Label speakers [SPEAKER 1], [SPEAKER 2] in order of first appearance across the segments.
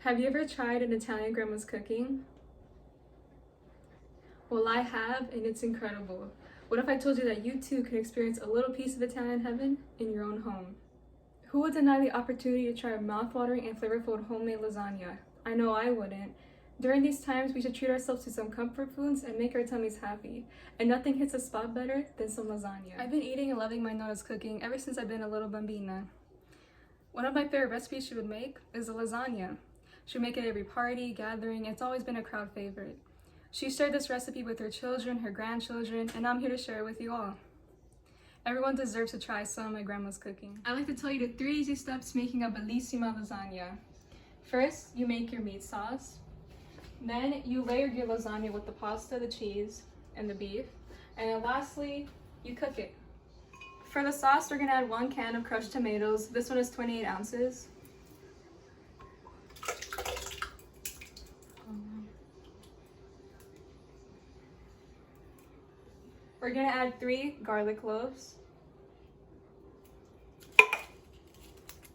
[SPEAKER 1] Have you ever tried an Italian grandma's cooking? Well, I have, and it's incredible. What if I told you that you too could experience a little piece of Italian heaven in your own home? Who would deny the opportunity to try a mouth-watering and flavorful homemade lasagna? I know I wouldn't. During these times, we should treat ourselves to some comfort foods and make our tummies happy. And nothing hits a spot better than some lasagna. I've been eating and loving my Nona's cooking ever since I've been a little bambina. One of my favorite recipes she would make is a lasagna. She would make it at every party, gathering. It's always been a crowd favorite. She shared this recipe with her children, her grandchildren, and I'm here to share it with you all. Everyone deserves to try some of my grandma's cooking. I'd like to tell you the 3 easy steps making a bellissima lasagna. First, you make your meat sauce. Then you layer your lasagna with the pasta, the cheese, and the beef. And then lastly, you cook it. For the sauce, we're gonna add 1 can of crushed tomatoes. This one is 28 ounces. We're gonna add 3 garlic cloves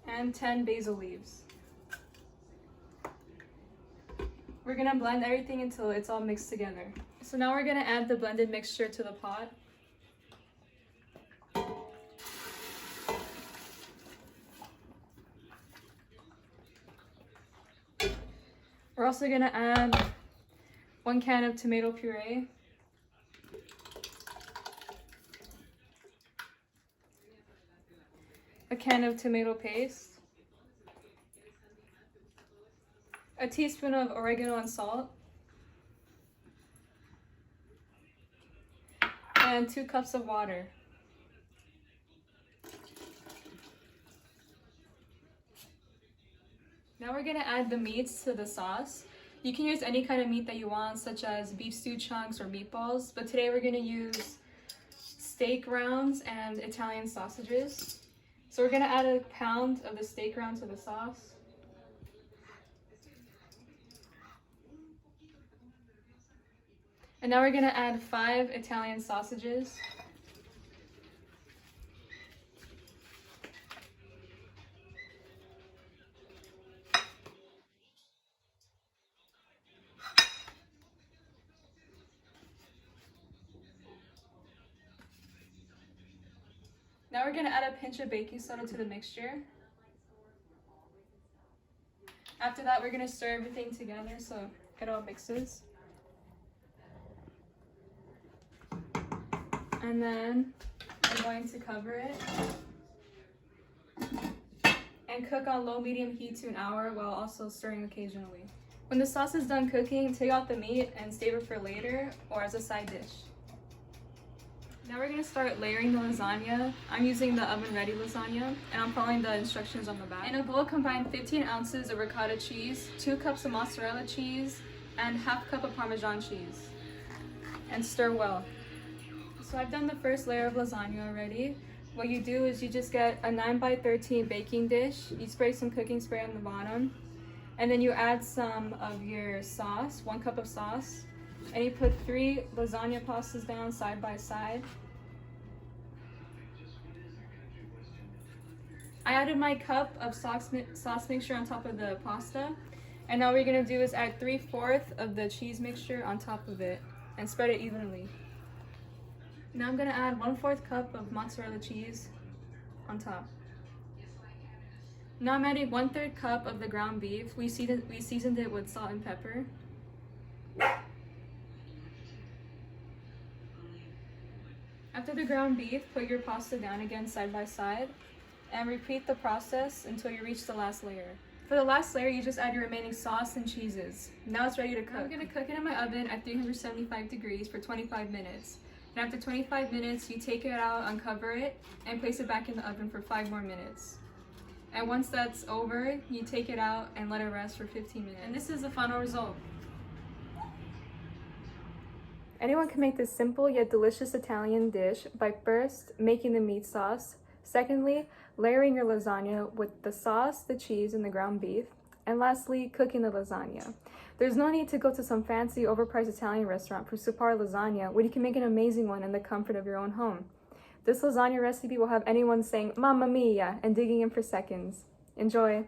[SPEAKER 1] and 10 basil leaves. We're gonna blend everything until it's all mixed together. So now we're gonna add the blended mixture to the pot. We're also gonna add 1 can of tomato puree, a can of tomato paste, a teaspoon of oregano and salt, and 2 cups of water. Now we're gonna add the meats to the sauce. You can use any kind of meat that you want, such as beef stew chunks or meatballs, but today we're gonna use steak rounds and Italian sausages. So we're gonna add 1 pound of the steak round to the sauce. And now we're gonna add 5 Italian sausages. Now we're gonna add a pinch of baking soda to the mixture. After that, we're gonna stir everything together so it all mixes. And then we're going to cover it and cook on low-medium heat to 1 hour while also stirring occasionally. When the sauce is done cooking, take out the meat and save it for later or as a side dish. Now we're gonna start layering the lasagna. I'm using the oven-ready lasagna, and I'm following the instructions on the back. In a bowl, combine 15 ounces of ricotta cheese, 2 cups of mozzarella cheese, and ½ cup of Parmesan cheese, and stir well. So I've done the first layer of lasagna already. What you do is you just get a 9x13 baking dish. You spray some cooking spray on the bottom, and then you add some of your sauce, 1 cup of sauce, and you put 3 lasagna pastas down side by side. I added my cup of sauce mixture on top of the pasta, and now what we're gonna do is add 3/4 of the cheese mixture on top of it and spread it evenly. Now I'm gonna add 1/4 cup of mozzarella cheese on top. Now I'm adding 1/3 cup of the ground beef. We seasoned it with salt and pepper. After the ground beef, put your pasta down again side by side and repeat the process until you reach the last layer. For the last layer, you just add your remaining sauce and cheeses. Now it's ready to cook. I'm gonna cook it in my oven at 375 degrees for 25 minutes. And after 25 minutes, you take it out, uncover it, and place it back in the oven for 5 more minutes. And once that's over, you take it out and let it rest for 15 minutes. And this is the final result. Anyone can make this simple yet delicious Italian dish by first making the meat sauce, secondly, layering your lasagna with the sauce, the cheese, and the ground beef, and lastly, cooking the lasagna. There's no need to go to some fancy, overpriced Italian restaurant for superb lasagna when you can make an amazing one in the comfort of your own home. This lasagna recipe will have anyone saying "Mamma mia" and digging in for seconds. Enjoy!